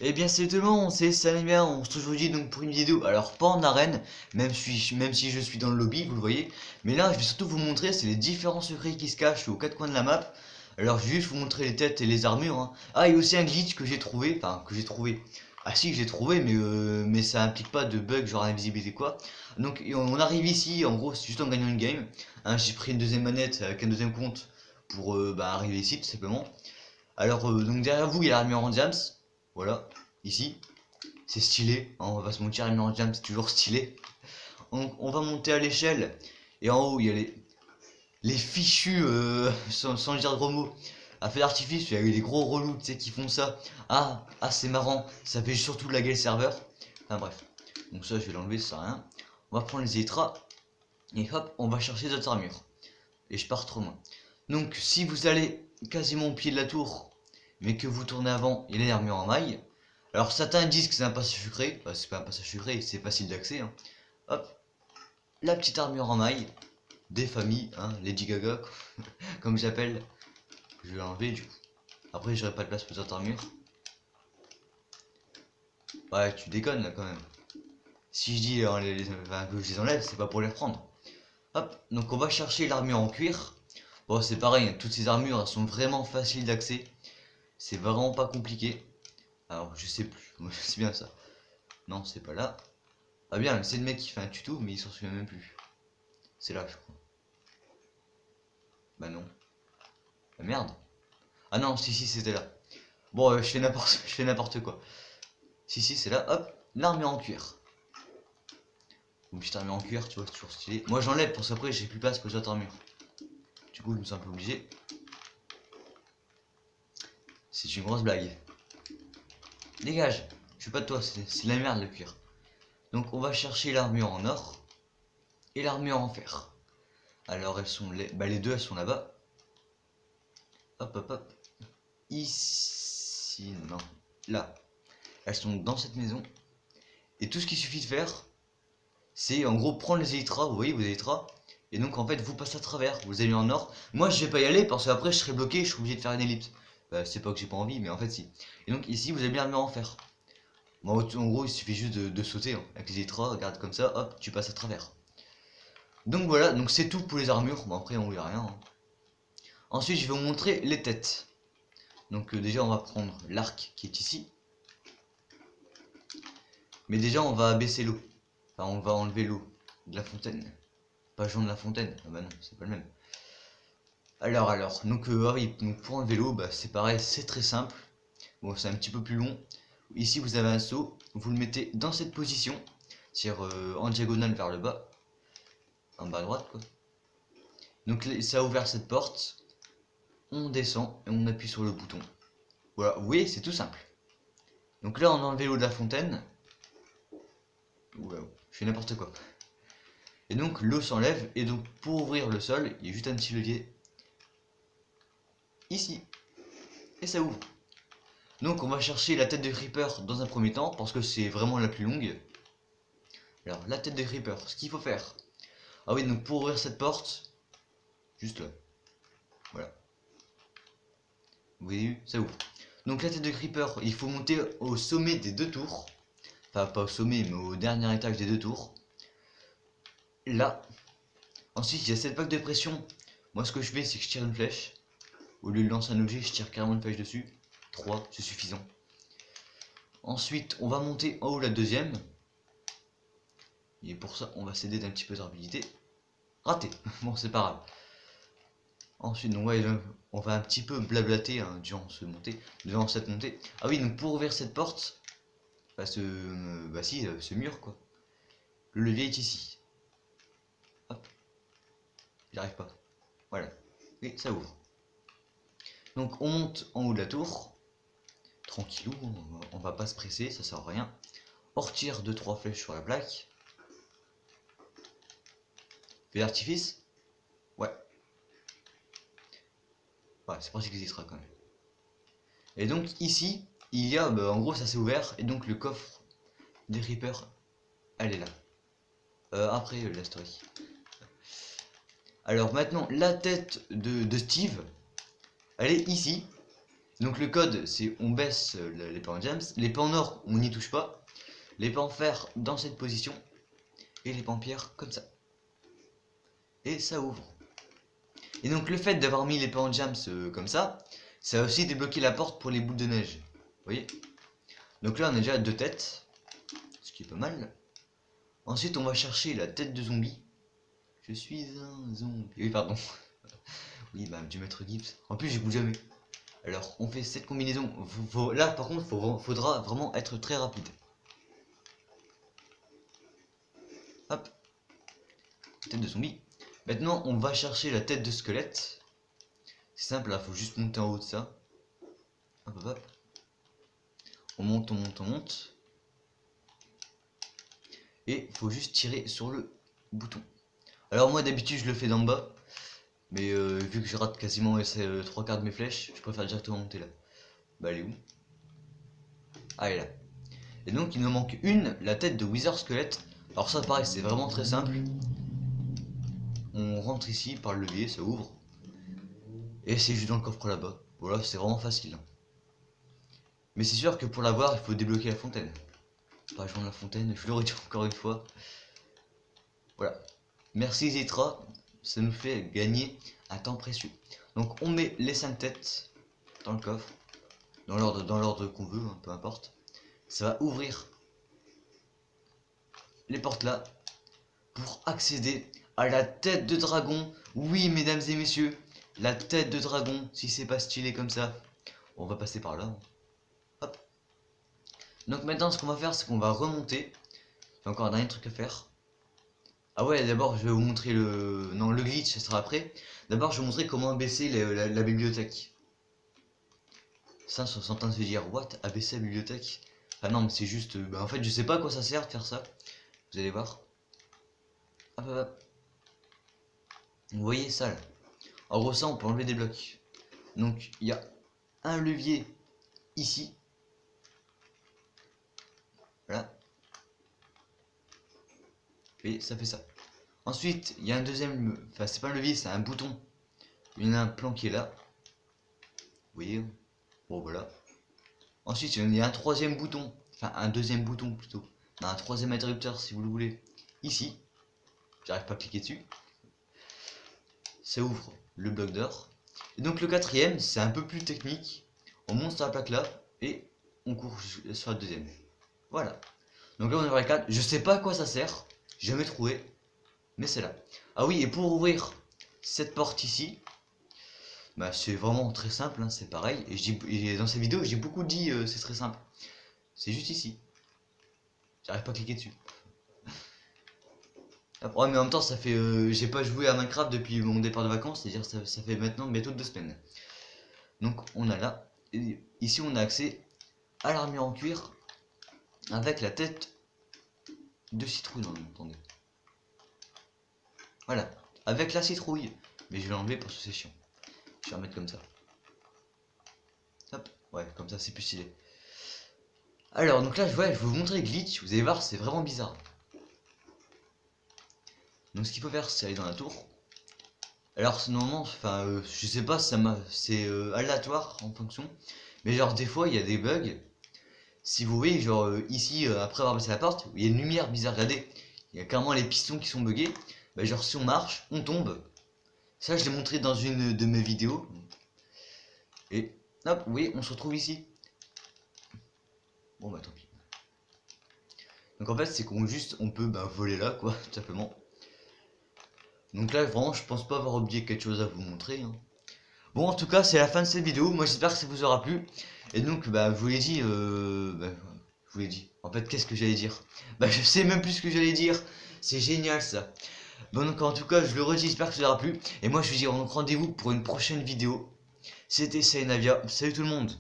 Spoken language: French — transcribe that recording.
Eh bien salut tout le monde, c'est Salimia, on se retrouve aujourd'hui donc pour une vidéo, alors pas en arène, même si je suis dans le lobby, vous le voyez, mais là je vais surtout vous montrer, c'est les différents secrets qui se cachent aux quatre coins de la map. Alors je vais juste vous montrer les têtes et les armures, hein. Ah, il y a aussi un glitch que j'ai trouvé, ah si que j'ai trouvé, mais ça implique pas de bug genre invisibilité quoi. Donc on arrive ici, en gros c'est juste en gagnant une game, hein, j'ai pris une deuxième manette avec un deuxième compte pour arriver ici tout simplement. Alors donc derrière vous il y a l'armure en diams, voilà, ici, c'est stylé, hein, on va pas se mentir, l'armure en diams c'est toujours stylé. On va monter à l'échelle, et en haut il y a les fichus, sans dire de gros mots, à feu d'artifice, il y a eu les gros relous tu sais qui font ça. Ah c'est marrant, ça fait surtout laguer le serveur. Enfin bref, donc ça je vais l'enlever, ça sert à rien. On va prendre les élytras, et hop, on va chercher d'autres armures. Et je pars trop loin. Donc si vous allez quasiment au pied de la tour, mais que vous tournez avant, il y a l'armure en maille. Alors certains disent que c'est un passage secret, bah, c'est pas un passage secret, c'est facile d'accès, hein. Hop, la petite armure en maille, des familles, hein, Lady Gaga, comme j'appelle. Je vais l'enlever du coup. Après j'aurai pas de place pour cette armure. Ouais, tu déconnes là quand même. Si je dis enfin, que je les enlève, c'est pas pour les reprendre. Hop, donc on va chercher l'armure en cuir. Bon, c'est pareil, hein, toutes ces armures elles sont vraiment faciles d'accès. C'est vraiment pas compliqué. Alors, je sais plus, c'est bien ça. Non, c'est pas là. Ah bien, c'est le mec qui fait un tuto, mais il s'en souvient même plus. C'est là, je crois. Bah non. Ah merde. Ah non, si, c'était là. Bon, je fais n'importe quoi. Si, c'est là, hop, l'armure en cuir. Une petite armure en cuir, tu vois, c'est toujours stylé. Moi, j'enlève parce qu'après, j'ai plus place pour cette armure. Du coup, je me sens un peu obligé. C'est une grosse blague. Dégage. Je suis pas de toi, c'est la merde le cuir. Donc, on va chercher l'armure en or et l'armure en fer. Alors, elles sont les deux, elles sont là-bas. Hop. Ici, non, là. Elles sont dans cette maison. Et tout ce qu'il suffit de faire, c'est en gros prendre les élytras, vous voyez vos élytras, et donc en fait vous passez à travers, vous allez en or. Moi je vais pas y aller parce qu'après je serai bloqué, je serai obligé de faire une ellipse. Bah, c'est pas que j'ai pas envie, mais en fait si. Et donc ici vous avez bien l'armure en fer. Bon, en gros il suffit juste de sauter, hein. Avec les élytras, regarde comme ça, hop, tu passes à travers. Donc voilà, donc c'est tout pour les armures. Bon après on voit rien, hein. Ensuite je vais vous montrer les têtes. Donc déjà on va prendre l'arc qui est ici. Mais déjà on va baisser l'eau. Enfin on va enlever l'eau de la fontaine. Pas jaune de la fontaine. Ah bah non, c'est pas le même. Alors, donc ah oui, donc pour enlever l'eau, bah c'est pareil, c'est très simple. Bon, c'est un petit peu plus long. Ici vous avez un seau, vous le mettez dans cette position, c'est-à-dire en diagonale vers le bas. En bas à droite quoi. Donc ça a ouvert cette porte. On descend et on appuie sur le bouton. Voilà, vous voyez, c'est tout simple. Donc là on a enlevé l'eau de la fontaine. Oula, je fais n'importe quoi. Et donc l'eau s'enlève, et donc pour ouvrir le sol, il y a juste un petit levier ici, et ça ouvre. Donc on va chercher la tête de creeper dans un premier temps, parce que c'est vraiment la plus longue. Alors la tête de creeper, ce qu'il faut faire. Ah oui, donc pour ouvrir cette porte, juste là, voilà. Vous voyez vu, ça ouvre. Donc la tête de creeper, il faut monter au sommet des deux tours. Enfin pas au sommet, mais au dernier étage des deux tours. Là. Ensuite il y a cette plaque de pression. Moi ce que je fais c'est que je tire une flèche. Au lieu de lancer un objet, je tire carrément une flèche dessus. 3, c'est suffisant. Ensuite on va monter en haut la deuxième. Et pour ça on va céder d'un petit peu de rapidité. Raté. Bon c'est pas grave. Ensuite donc ouais, on va un petit peu blablater, hein, durant cette montée. Ah oui, donc pour ouvrir cette porte, bah ce mur quoi. Le levier est ici. Hop. J'arrive pas. Voilà. Et ça ouvre. Donc on monte en haut de la tour. Tranquillou, on va pas se presser, ça sert à rien. On retire 2-3 flèches sur la plaque. Feu d'artifice. Ouais. Ouais, c'est pratique extra quand même. Et donc ici, il y a, bah, en gros ça s'est ouvert, et donc le coffre des Reapers, elle est là. Après la story. Alors maintenant, la tête de Steve, elle est ici. Donc le code, c'est on baisse l'épée en diams, l'épée en or, on n'y touche pas, l'épée en fer dans cette position, et l'épée en pierre comme ça. Et ça ouvre. Et donc le fait d'avoir mis l'épée en diams comme ça a aussi débloqué la porte pour les boules de neige. Vous voyez? Donc là on a déjà 2 têtes, ce qui est pas mal. Ensuite on va chercher la tête de zombie. Je suis un zombie. Oui pardon. Oui bah du maître Gibbs. En plus j'écoute jamais. Alors on fait cette combinaison. Là par contre faudra vraiment être très rapide. Hop. Tête de zombie. Maintenant on va chercher la tête de squelette. C'est simple là, faut juste monter en haut de ça. Hop hop hop. On monte, on monte, on monte. Et faut juste tirer sur le bouton. Alors moi d'habitude je le fais d'en bas. Mais vu que je rate quasiment les 3/4 de mes flèches, je préfère directement monter là. Bah elle est où? Ah elle est là. Et donc il nous manque une, la tête de Wither Squelette. Alors ça pareil c'est vraiment très simple. On rentre ici par le levier, ça ouvre. Et c'est juste dans le coffre là-bas. Voilà, c'est vraiment facile. Mais c'est sûr que pour l'avoir, il faut débloquer la fontaine. Pas joindre la fontaine, je le redis encore une fois. Voilà. Merci Zitra, ça nous fait gagner un temps précieux. Donc on met les 5 têtes dans le coffre. Dans l'ordre qu'on veut, hein, peu importe. Ça va ouvrir les portes là pour accéder à la tête de dragon. Oui mesdames et messieurs, la tête de dragon, si c'est pas stylé comme ça. On va passer par là. Hop. Donc maintenant ce qu'on va faire c'est qu'on va remonter. J'ai encore un dernier truc à faire. Ah ouais d'abord je vais vous montrer le... Non le glitch ce sera après. D'abord je vais vous montrer comment abaisser la bibliothèque. Ça sont en train de se dire what, abaisser la bibliothèque? Ah non mais c'est juste... Bah, en fait je sais pas à quoi ça sert de faire ça. Vous allez voir. Hop, hop, hop. Vous voyez ça là. En gros ça on peut enlever des blocs. Donc il y a un levier ici. Voilà. Et ça fait ça. Ensuite il y a un deuxième... Enfin c'est pas un levier, c'est un bouton. Il y en a un plan qui est là. Vous voyez. Bon voilà. Ensuite il y a un troisième bouton. Enfin un deuxième bouton plutôt. Un troisième interrupteur si vous le voulez. Ici. J'arrive pas à cliquer dessus. Ça ouvre le bloc d'or. Et donc le quatrième, c'est un peu plus technique. On monte sur la plaque là et on court sur la deuxième. Voilà. Donc là on est vers la 4. Je sais pas à quoi ça sert. J'ai jamais trouvé. Mais c'est là. Ah oui, et pour ouvrir cette porte ici, bah c'est vraiment très simple, hein, c'est pareil. Et dans cette vidéo, j'ai beaucoup dit c'est très simple. C'est juste ici. J'arrive pas à cliquer dessus. Ouais, mais en même temps, ça fait. J'ai pas joué à Minecraft depuis mon départ de vacances, c'est-à-dire ça fait maintenant bientôt 2 semaines. Donc on a là. Et ici, on a accès à l'armure en cuir avec la tête de citrouille. Non, attendez. Voilà, avec la citrouille. Mais je vais l'enlever parce que c'est chiant. Je vais remettre comme ça. Hop, ouais, comme ça c'est plus stylé. Alors, donc là, je vais vous montrer le glitch. Vous allez voir, c'est vraiment bizarre. Donc ce qu'il faut faire c'est aller dans la tour. Alors normalement, enfin je sais pas, c'est aléatoire en fonction. Mais genre des fois il y a des bugs. Si vous voyez genre ici après avoir passé la porte, il y a une lumière bizarre, regardez. Il y a carrément les pistons qui sont buggés. Bah, genre si on marche, on tombe. Ça je l'ai montré dans une de mes vidéos. Et hop, vous voyez, on se retrouve ici. Bon bah tant pis. Donc en fait c'est qu'on juste on peut voler là quoi, tout simplement. Donc là vraiment je pense pas avoir oublié quelque chose à vous montrer hein. Bon en tout cas c'est la fin de cette vidéo. Moi j'espère que ça vous aura plu. Et donc je vous l'ai dit je vous l'ai dit. En fait qu'est-ce que j'allais dire? Je sais même plus ce que j'allais dire. C'est génial ça. Bon donc en tout cas je le redis, j'espère que ça vous aura plu. Et moi je vous dis donc rendez-vous pour une prochaine vidéo. C'était Saenavia. Salut tout le monde.